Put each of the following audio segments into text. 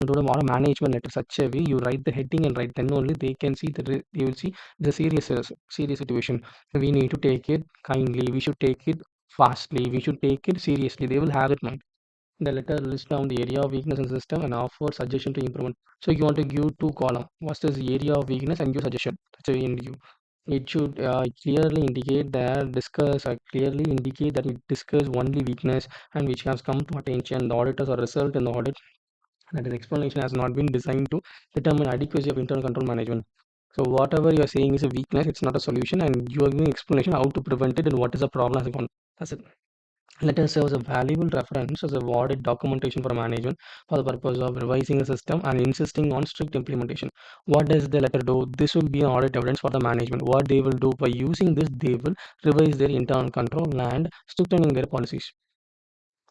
to the management letter such a way you write the heading and write, then only they can see they will see the serious situation. We need to take it kindly, we should take it fastly, we should take it seriously, they will have it mind. The letter lists down the area of weakness in the system and offer suggestion to improvement. So you want to give two column. First is the area of weakness and give suggestion. That's a in you. It should clearly indicate that discuss clearly indicate that it discuss only weakness and which has come to attention. The auditors or result in the audit that is explanation has not been designed to determine adequacy of internal control management. So whatever you are saying is a weakness, it's not a solution, and you are giving explanation how to prevent it and what is the problem has gone. That's it. Letter serves a valuable reference as a audit documentation for management for the purpose of revising the system and insisting on strict implementation. What does the letter do? This will be an audit evidence for the management. What they will do by using this, they will revise their internal control and strengthening their policies.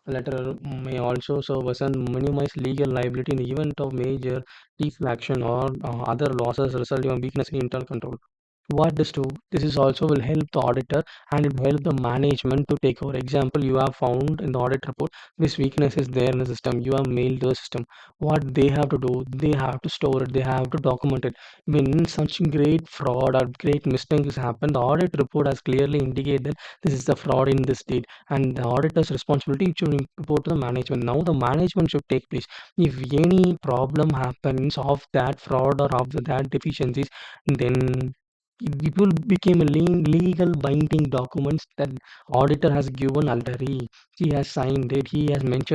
A letter may also serve as a minimize legal liability in the event of major deflection or other losses resulting from weakness in internal control. What this do? This is also will help the auditor and it will help the management to take over. Example, you have found in the audit report this weakness is there in the system. You have mailed to the system. What they have to do? They have to store it. They have to document it. When such great fraud or great mistakes happen, the audit report has clearly indicated that this is the fraud in this date, and the auditor's responsibility should report to the management. Now the management should take place. If any problem happens of that fraud or of that deficiencies, then it will become a legal binding documents that auditor has given already. He has signed it. He has mentioned